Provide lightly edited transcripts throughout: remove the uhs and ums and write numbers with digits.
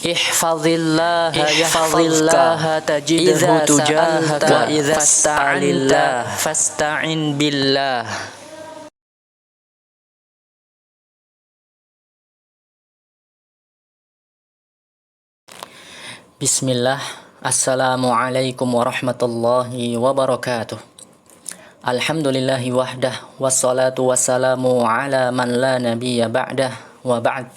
Ihfazillaha yahfazka tajidhu tujahaka wa idza sta'anta fasta'in billah. Bismillah. Assalamualaikum warahmatullahi wabarakatuh. Alhamdulillahi wahdah wassalatu wassalamu ala man la nabiyya ba'dah wa ba'd.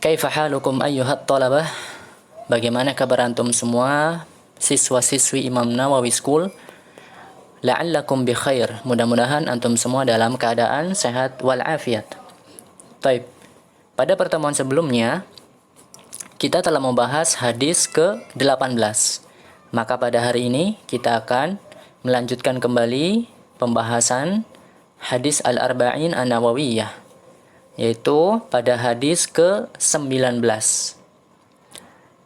Kaifa halukum ayyuhat talabah? Bagaimana kabar antum semua siswa-siswi Imam Nawawi School? La'allakum bi khair. Mudah-mudahan antum semua dalam keadaan sehat wal afiat. Baik. Pada pertemuan sebelumnya kita telah membahas hadis ke-18. Maka pada hari ini kita akan melanjutkan kembali pembahasan hadis Al-Arba'in An-Nawawiyah, yaitu pada hadis ke-19.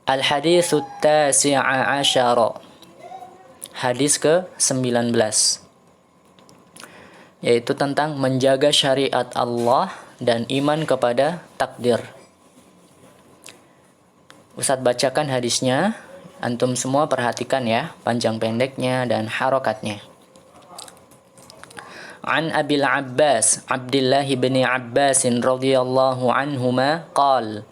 Al-Hadithut Tasi'a Asyara. Hadis ke-19, yaitu tentang menjaga syariat Allah dan iman kepada takdir. Ustadz bacakan hadisnya, antum semua perhatikan ya, panjang pendeknya dan harokatnya. An Abil Abbas Abdullah bin Abbas radhiyallahu anhuma qala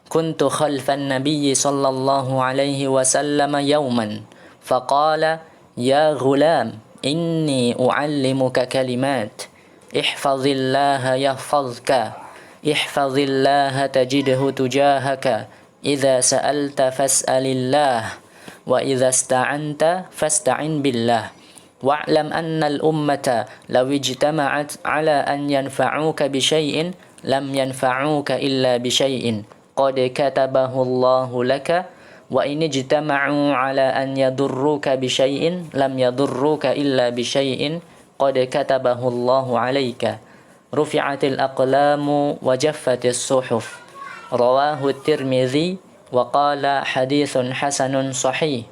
kuntu khalfan nabiyyi sallallahu alaihi wasallam yawman faqala ya ghulam inni uallimuka kalimat ihfazillaha yahfazka ihfazillaha tajidhu tujahaka idza sa'alta fas'alillah wa idza ista'anta fasta'in billah wa'lam anna al-ummata law ijtama'at 'ala an yanfa'uka bi syai'in lam yanfa'uka illa bi syai'in qad katabahu Allahu laka wa in ijtama'u 'ala an yadurruka bi syai'in lam yadurruka illa bi syai'in qad katabahu Allahu 'alaika rufi'atil aqlamu wa jaffatis suhuf. Rawahu Tirmidzi wa qala haditsun hasanun sahih.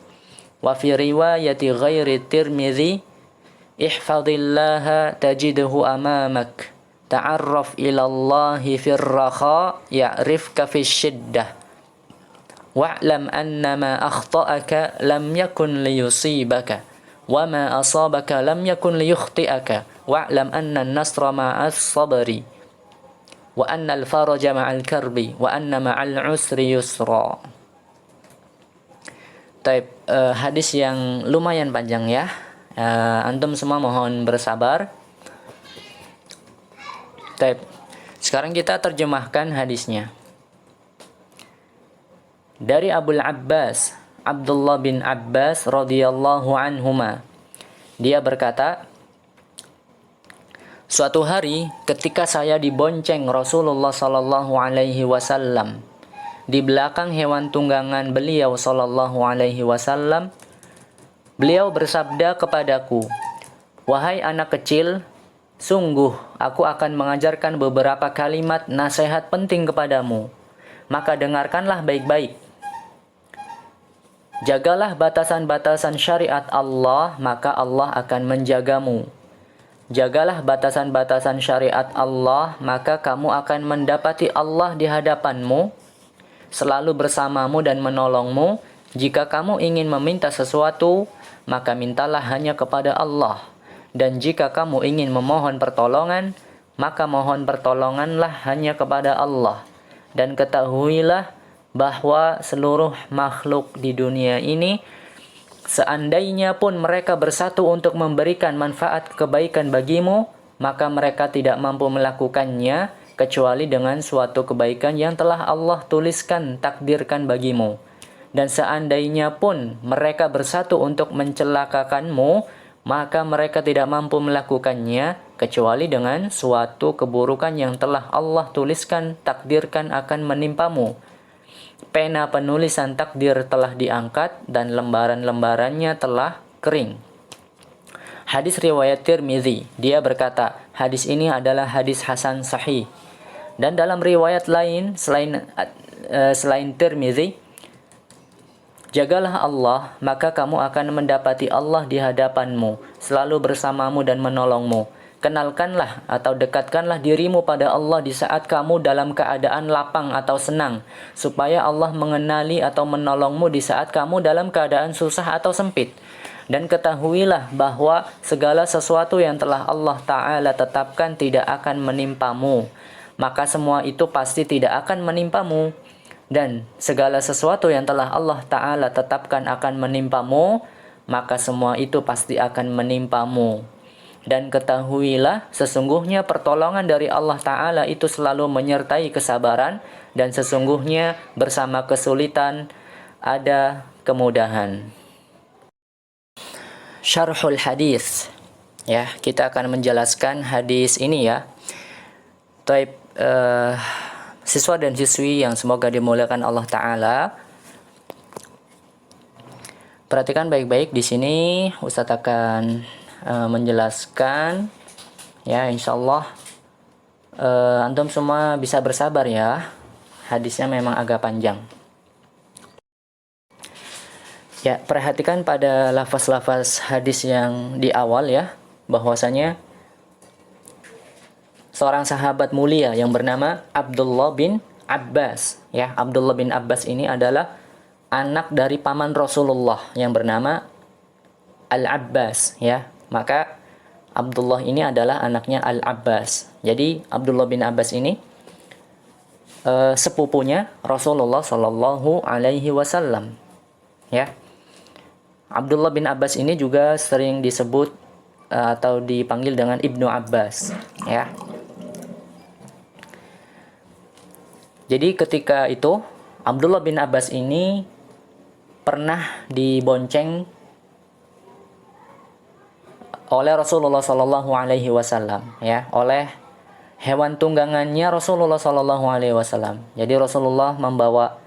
Wa fi riwayati ghairi Tirmidzi ihfazillaha tajidhu amamak ta'arraf ila Allahi fir rakha ya'rifka fish shiddah wa'lam anna ma akhta'aka lam yakun liyusibaka wa ma asabaka lam yakun liyukhti'aka wa'lam anna an-nasra ma'as sabri wa annal faraja ma'al karbi wa anna ma'al usri yusra. Taib, hadis yang lumayan panjang ya. Antum semua mohon bersabar. Taib. Sekarang kita terjemahkan hadisnya. Dari Abul Abbas Abdullah bin Abbas radhiyallahu anhuma, dia berkata, suatu hari ketika saya dibonceng Rasulullah sallallahu alaihi wasallam di belakang hewan tunggangan beliau sallallahu alaihi wasallam, beliau bersabda kepadaku, "Wahai anak kecil, sungguh aku akan mengajarkan beberapa kalimat nasihat penting kepadamu, maka dengarkanlah baik-baik. Jagalah batasan-batasan syariat Allah, maka Allah akan menjagamu. Jagalah batasan-batasan syariat Allah, maka kamu akan mendapati Allah di hadapanmu, selalu bersamamu dan menolongmu. Jika kamu ingin meminta sesuatu, maka mintalah hanya kepada Allah. Dan jika kamu ingin memohon pertolongan, maka mohon pertolonganlah hanya kepada Allah. Dan ketahuilah bahwa seluruh makhluk di dunia ini, seandainya pun mereka bersatu untuk memberikan manfaat kebaikan bagimu, maka mereka tidak mampu melakukannya kecuali dengan suatu kebaikan yang telah Allah tuliskan, takdirkan bagimu. Dan seandainya pun mereka bersatu untuk mencelakakanmu, maka mereka tidak mampu melakukannya kecuali dengan suatu keburukan yang telah Allah tuliskan, takdirkan akan menimpamu. Pena penulisan takdir telah diangkat dan lembaran-lembarannya telah kering. Hadis riwayat Tirmidzi, dia berkata, hadis ini adalah hadis hasan sahih. Dan dalam riwayat lain selain Tirmidzi, jagalah Allah, maka kamu akan mendapati Allah di hadapanmu, selalu bersamamu dan menolongmu. Kenalkanlah atau dekatkanlah dirimu pada Allah di saat kamu dalam keadaan lapang atau senang, supaya Allah mengenali atau menolongmu di saat kamu dalam keadaan susah atau sempit. Dan ketahuilah bahwa segala sesuatu yang telah Allah Ta'ala tetapkan tidak akan menimpamu, maka semua itu pasti tidak akan menimpamu. Dan segala sesuatu yang telah Allah Ta'ala tetapkan akan menimpamu, maka semua itu pasti akan menimpamu. Dan ketahuilah sesungguhnya pertolongan dari Allah Ta'ala itu selalu menyertai kesabaran, dan sesungguhnya bersama kesulitan ada kemudahan. Syarhul hadis. Ya, kita akan menjelaskan hadis ini ya. Taib siswa dan siswi yang semoga dimuliakan Allah Ta'ala, perhatikan baik-baik di sini. Ustadz akan menjelaskan ya, insyaallah antum semua bisa bersabar ya, hadisnya memang agak panjang ya. Perhatikan pada lafaz-lafaz hadis yang di awal ya, bahwasanya seorang sahabat mulia yang bernama Abdullah bin Abbas ya. Abdullah bin Abbas ini adalah anak dari paman Rasulullah yang bernama Al-Abbas ya. Maka Abdullah ini adalah anaknya Al-Abbas. Jadi Abdullah bin Abbas ini sepupunya Rasulullah Shallallahu Alaihi Wasallam. Ya, Abdullah bin Abbas ini juga sering disebut atau dipanggil dengan Ibnu Abbas. Ya. Jadi ketika itu Abdullah bin Abbas ini pernah dibonceng oleh Rasulullah Shallallahu Alaihi Wasallam, ya, oleh hewan tunggangannya Rasulullah Shallallahu Alaihi Wasallam. Jadi Rasulullah membawa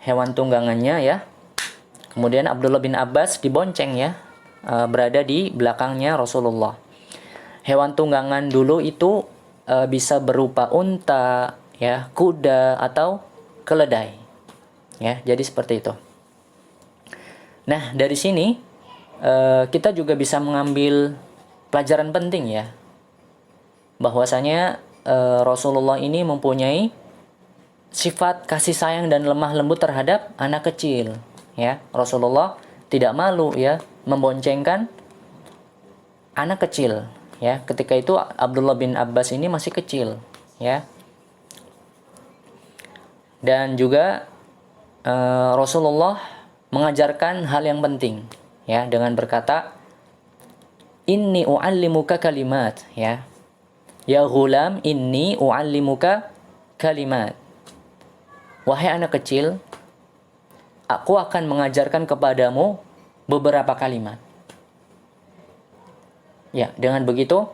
hewan tunggangannya, ya. Kemudian Abdullah bin Abbas dibonceng, ya, berada di belakangnya Rasulullah. Hewan tunggangan dulu itu bisa berupa unta, ya, kuda atau keledai, ya. Jadi seperti itu. Nah, dari sini kita juga bisa mengambil pelajaran penting ya, bahwasanya Rasulullah ini mempunyai sifat kasih sayang dan lemah lembut terhadap anak kecil ya. Rasulullah tidak malu ya memboncengkan anak kecil ya. Ketika itu Abdullah bin Abbas ini masih kecil ya. Dan juga Rasulullah mengajarkan hal yang penting ya, dengan berkata, inni u'allimuka kalimat, ya, ya ghulam inni u'allimuka kalimat, wahai anak kecil, aku akan mengajarkan kepadamu beberapa kalimat. Ya, dengan begitu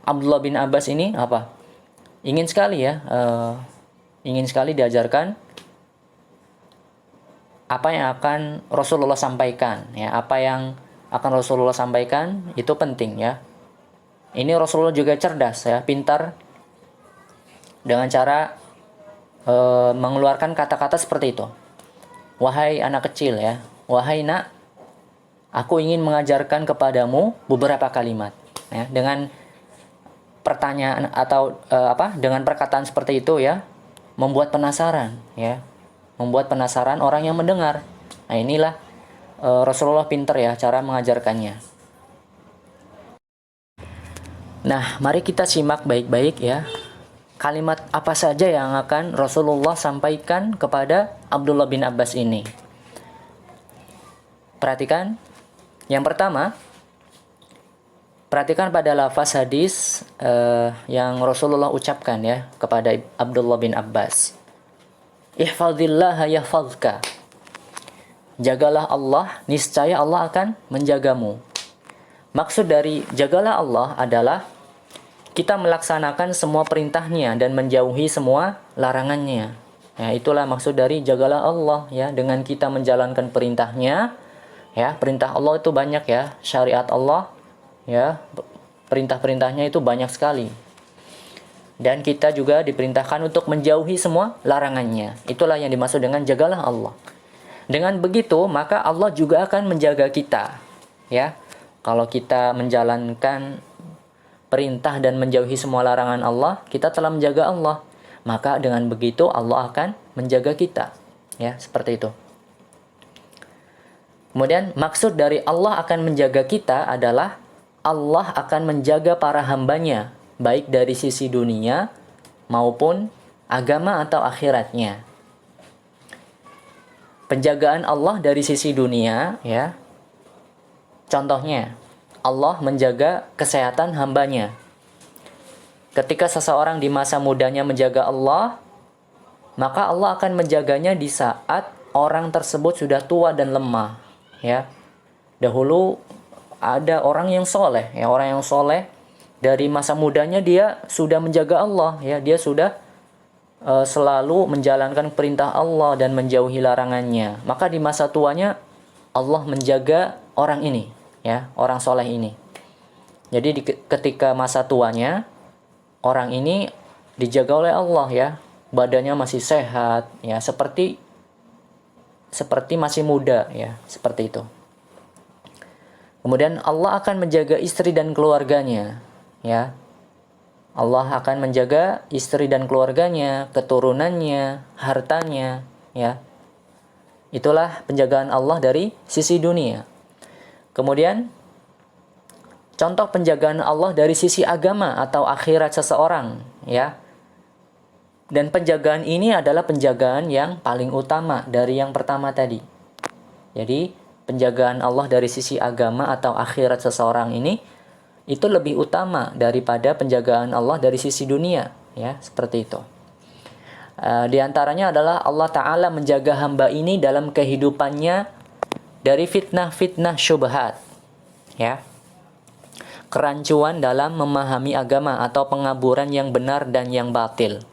Abdullah bin Abbas ini apa? Ingin sekali ya, ingin sekali diajarkan apa yang akan Rasulullah sampaikan ya. Apa yang akan Rasulullah sampaikan itu penting ya. Ini Rasulullah juga cerdas ya, pintar dengan cara mengeluarkan kata-kata seperti itu. Wahai anak kecil ya, wahai nak, aku ingin mengajarkan kepadamu beberapa kalimat ya. Dengan pertanyaan atau dengan perkataan seperti itu ya, membuat penasaran ya. Membuat penasaran orang yang mendengar. Nah, inilah Rasulullah pintar ya cara mengajarkannya. Nah, mari kita simak baik-baik ya. Kalimat apa saja yang akan Rasulullah sampaikan kepada Abdullah bin Abbas ini. Perhatikan. Yang pertama, perhatikan pada lafaz hadis yang Rasulullah ucapkan ya kepada Abdullah bin Abbas. Ihfazillaha yahfazka. Jagalah Allah, niscaya Allah akan menjagamu. Maksud dari jagalah Allah adalah kita melaksanakan semua perintahnya dan menjauhi semua larangannya. Ya, itulah maksud dari jagalah Allah ya, dengan kita menjalankan perintahnya. Ya, perintah Allah itu banyak ya, syariat Allah ya, perintah-perintahnya itu banyak sekali. Dan kita juga diperintahkan untuk menjauhi semua larangannya. Itulah yang dimaksud dengan jagalah Allah. Dengan begitu, maka Allah juga akan menjaga kita. Ya, kalau kita menjalankan perintah dan menjauhi semua larangan Allah, kita telah menjaga Allah. Maka dengan begitu Allah akan menjaga kita. Ya, seperti itu. Kemudian maksud dari Allah akan menjaga kita adalah Allah akan menjaga para hambanya, baik dari sisi dunia maupun agama atau akhiratnya. Penjagaan Allah dari sisi dunia, ya. Contohnya, Allah menjaga kesehatan hambanya. Ketika seseorang di masa mudanya menjaga Allah, maka Allah akan menjaganya di saat orang tersebut sudah tua dan lemah. Ya, dahulu ada orang yang soleh, ya, orang yang soleh dari masa mudanya dia sudah menjaga Allah, ya, dia sudah selalu menjalankan perintah Allah dan menjauhi larangannya. Maka di masa tuanya Allah menjaga orang ini, ya, orang soleh ini. Jadi ketika masa tuanya orang ini dijaga oleh Allah, ya, badannya masih sehat, ya, seperti masih muda, ya, seperti itu. Kemudian Allah akan menjaga istri dan keluarganya, ya. Allah akan menjaga istri dan keluarganya, keturunannya, hartanya, ya. Itulah penjagaan Allah dari sisi dunia. Kemudian contoh penjagaan Allah dari sisi agama atau akhirat seseorang, ya. Dan penjagaan ini adalah penjagaan yang paling utama dari yang pertama tadi. Jadi, penjagaan Allah dari sisi agama atau akhirat seseorang ini itu lebih utama daripada penjagaan Allah dari sisi dunia, ya, seperti itu. Di antaranya adalah Allah Ta'ala menjaga hamba ini dalam kehidupannya dari fitnah-fitnah syubhat, ya. Kerancuan dalam memahami agama atau pengaburan yang benar dan yang batil,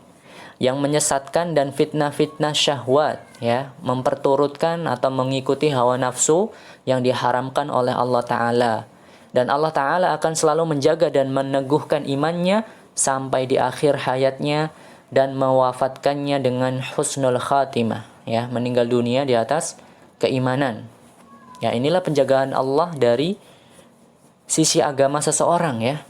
yang menyesatkan dan fitnah-fitnah syahwat, ya, memperturutkan atau mengikuti hawa nafsu yang diharamkan oleh Allah Ta'ala. Dan Allah Ta'ala akan selalu menjaga dan meneguhkan imannya sampai di akhir hayatnya dan mewafatkannya dengan husnul khatimah, ya, meninggal dunia di atas keimanan. Ya, inilah penjagaan Allah dari sisi agama seseorang, ya.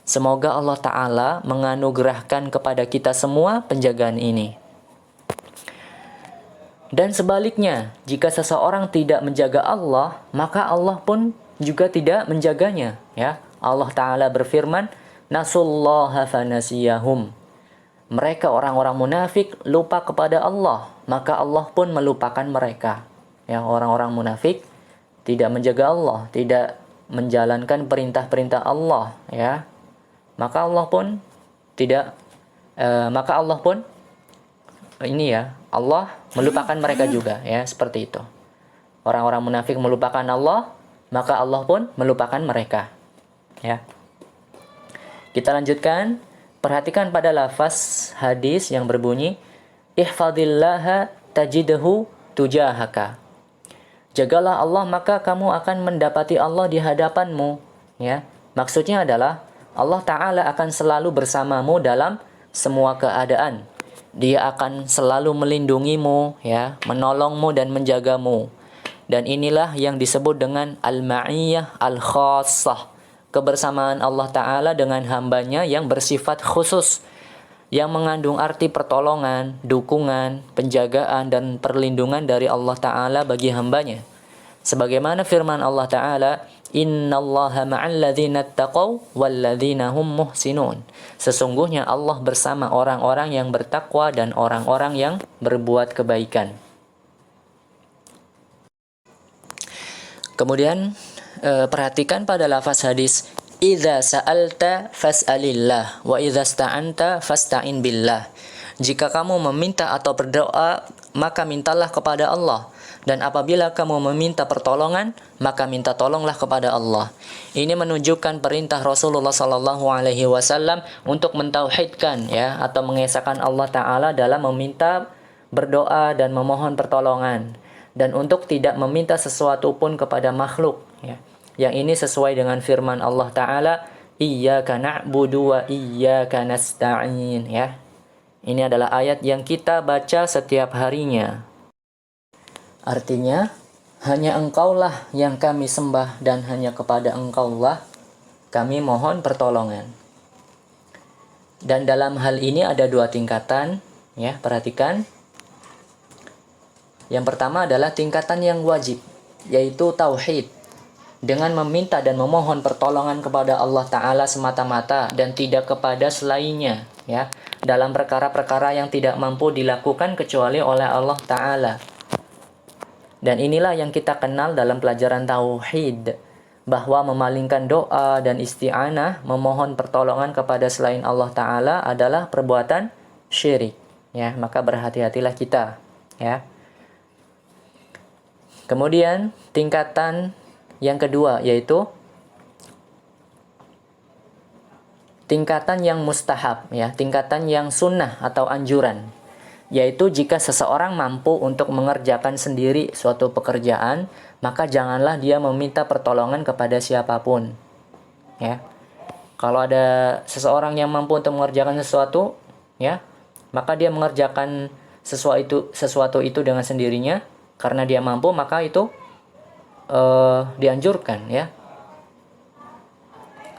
Semoga Allah Ta'ala menganugerahkan kepada kita semua penjagaan ini. Dan sebaliknya, jika seseorang tidak menjaga Allah, maka Allah pun juga tidak menjaganya, ya. Allah Ta'ala berfirman, Nasullaha fanasiyahum. Mereka orang-orang munafik lupa kepada Allah, maka Allah pun melupakan mereka. Ya, orang-orang munafik tidak menjaga Allah, tidak menjalankan perintah-perintah Allah, ya. Maka Allah pun Allah melupakan mereka juga, ya, seperti itu. Orang-orang munafik melupakan Allah, maka Allah pun melupakan mereka, ya. Kita lanjutkan, perhatikan pada lafaz hadis yang berbunyi ihfadillaha tajidhu tujahaka. Jagalah Allah maka kamu akan mendapati Allah di hadapanmu, ya. Maksudnya adalah Allah Ta'ala akan selalu bersamamu dalam semua keadaan. Dia akan selalu melindungimu, ya, menolongmu dan menjagamu. Dan inilah yang disebut dengan al-ma'iyyah al-khassah, kebersamaan Allah Ta'ala dengan hambanya yang bersifat khusus, yang mengandung arti pertolongan, dukungan, penjagaan, dan perlindungan dari Allah Ta'ala bagi hambanya. Sebagaimana firman Allah Ta'ala, Innallaha ma'al ladzina taqaw wal ladzina hum muhsinun. Sesungguhnya Allah bersama orang-orang yang bertakwa dan orang-orang yang berbuat kebaikan. Kemudian perhatikan pada lafaz hadis idza sa'alta fas'alillah wa idza sta'anta fasta'in billah. Jika kamu meminta atau berdoa, maka mintalah kepada Allah. Dan apabila kamu meminta pertolongan, maka minta tolonglah kepada Allah. Ini menunjukkan perintah Rasulullah SAW untuk mentauhidkan, ya, atau mengesahkan Allah Ta'ala dalam meminta, berdoa, dan memohon pertolongan. Dan untuk tidak meminta sesuatu pun kepada makhluk, ya. Yang ini sesuai dengan firman Allah Ta'ala, Iyyaka na'budu wa iyyaka nasta'in, ya. Ini adalah ayat yang kita baca setiap harinya. Artinya, hanya Engkaulah yang kami sembah dan hanya kepada Engkaulah kami mohon pertolongan. Dan dalam hal ini ada dua tingkatan, ya, perhatikan. Yang pertama adalah tingkatan yang wajib, yaitu tauhid. Dengan meminta dan memohon pertolongan kepada Allah Ta'ala semata-mata dan tidak kepada selainnya, ya, dalam perkara-perkara yang tidak mampu dilakukan kecuali oleh Allah Ta'ala. Dan inilah yang kita kenal dalam pelajaran tauhid, bahwa memalingkan doa dan isti'anah, memohon pertolongan kepada selain Allah Ta'ala adalah perbuatan syirik, ya. Maka berhati-hatilah kita, ya. Kemudian tingkatan yang kedua yaitu tingkatan yang mustahab, ya, tingkatan yang sunnah atau anjuran, yaitu jika seseorang mampu untuk mengerjakan sendiri suatu pekerjaan, maka janganlah dia meminta pertolongan kepada siapapun, ya. Kalau ada seseorang yang mampu untuk mengerjakan sesuatu, ya, maka dia mengerjakan sesuatu itu dengan sendirinya karena dia mampu, maka itu dianjurkan, ya,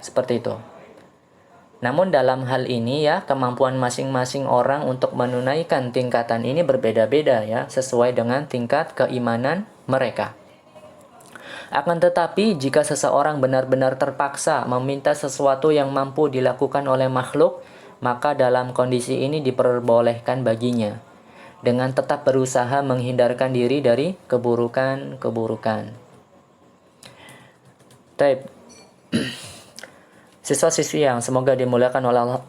seperti itu. Namun dalam hal ini, ya, kemampuan masing-masing orang untuk menunaikan tingkatan ini berbeda-beda, ya, sesuai dengan tingkat keimanan mereka. Akan tetapi jika seseorang benar-benar terpaksa meminta sesuatu yang mampu dilakukan oleh makhluk, maka dalam kondisi ini diperbolehkan baginya dengan tetap berusaha menghindarkan diri dari keburukan-keburukan. Baik. Siswa-siswi yang semoga dimuliakan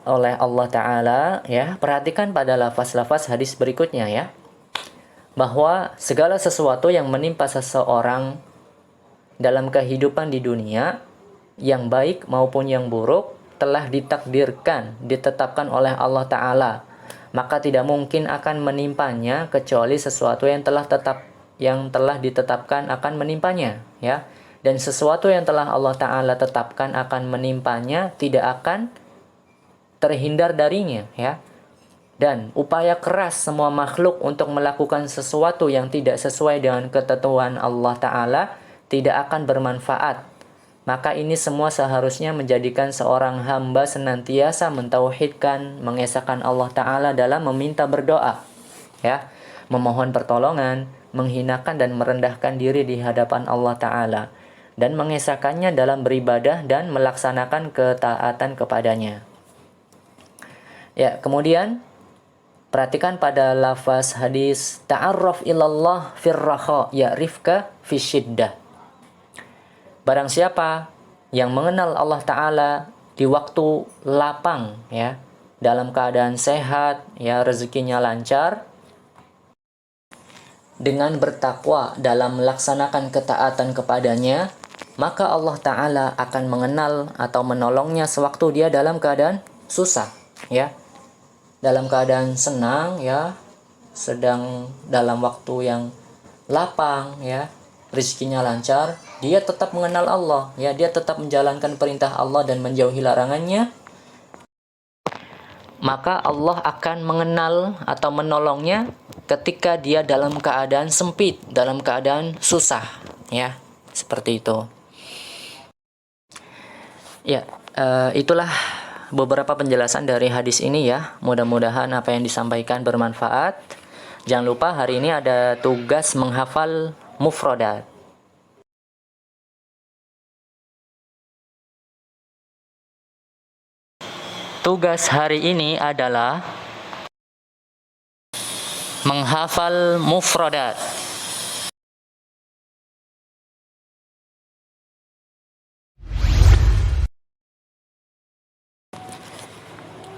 oleh Allah Ta'ala, ya, perhatikan pada lafaz-lafaz hadis berikutnya, ya, bahwa segala sesuatu yang menimpa seseorang dalam kehidupan di dunia, yang baik maupun yang buruk, telah ditakdirkan, ditetapkan oleh Allah Ta'ala. Maka tidak mungkin akan menimpanya kecuali sesuatu yang telah ditetapkan akan menimpanya, ya. Dan sesuatu yang telah Allah Ta'ala tetapkan akan menimpanya tidak akan terhindar darinya, ya. Dan upaya keras semua makhluk untuk melakukan sesuatu yang tidak sesuai dengan ketentuan Allah Ta'ala tidak akan bermanfaat. Maka ini semua seharusnya menjadikan seorang hamba senantiasa mentauhidkan, mengesahkan Allah Ta'ala dalam meminta berdoa, ya, memohon pertolongan, menghinakan dan merendahkan diri di hadapan Allah Ta'ala, dan mengesahkannya dalam beribadah dan melaksanakan ketaatan kepadanya. Ya, kemudian perhatikan pada lafaz hadis ta'arraf ilallah firraha ya'rifka fisyiddah. Barang siapa yang mengenal Allah Ta'ala di waktu lapang, ya, dalam keadaan sehat, ya, rezekinya lancar, dengan bertakwa dalam melaksanakan ketaatan kepadanya, maka Allah Ta'ala akan mengenal atau menolongnya sewaktu dia dalam keadaan susah, ya, dalam keadaan senang, ya, sedang dalam waktu yang lapang, ya, rezekinya lancar, dia tetap mengenal Allah, ya, dia tetap menjalankan perintah Allah dan menjauhi larangannya, maka Allah akan mengenal atau menolongnya ketika dia dalam keadaan sempit, dalam keadaan susah, ya, seperti itu. Ya, itulah beberapa penjelasan dari hadis ini, ya. Mudah-mudahan apa yang disampaikan bermanfaat. Jangan lupa hari ini ada tugas menghafal mufradat. Tugas hari ini adalah menghafal mufradat.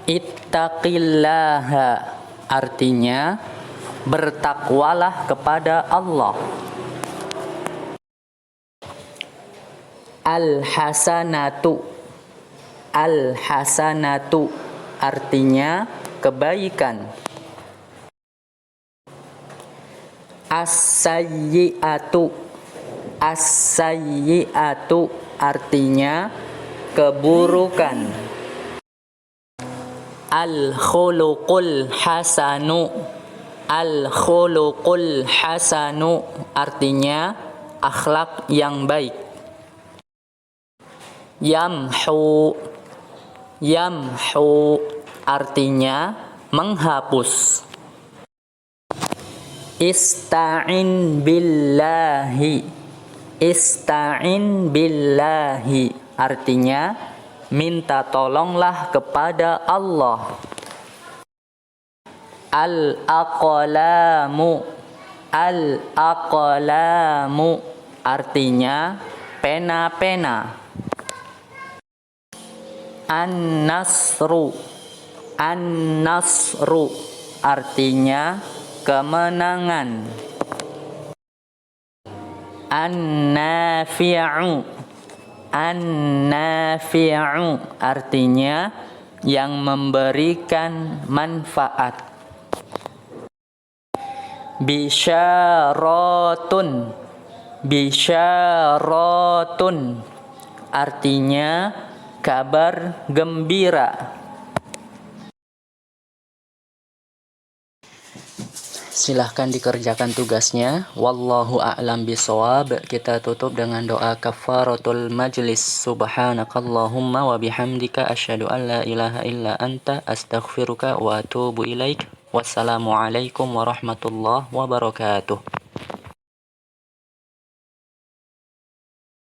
Ittaqillaha artinya bertakwalah kepada Allah. Al-hasanatu artinya kebaikan. As-sayyi'atu artinya keburukan. Al-khuluqul hasanu artinya akhlak yang baik. Yamhu. Yamhu artinya menghapus. Ista'in billahi. Ista'in billahi artinya minta tolonglah kepada Allah. Al-aqlamu. Al-aqlamu artinya pena-pena. An-nasru. An-nasru artinya kemenangan. An-nafi'u. An-nafi'u artinya yang memberikan manfaat. Bisyaratun. Bisyaratun artinya kabar gembira. Silahkan dikerjakan tugasnya. Wallahu a'lam bishawab. Kita tutup dengan doa kafaratul majlis. Subhanakallahumma wa bihamdika asyhadu an la ilaha illa anta astaghfiruka wa atubu ilaik. Wassalamualaikum warahmatullahi wabarakatuh.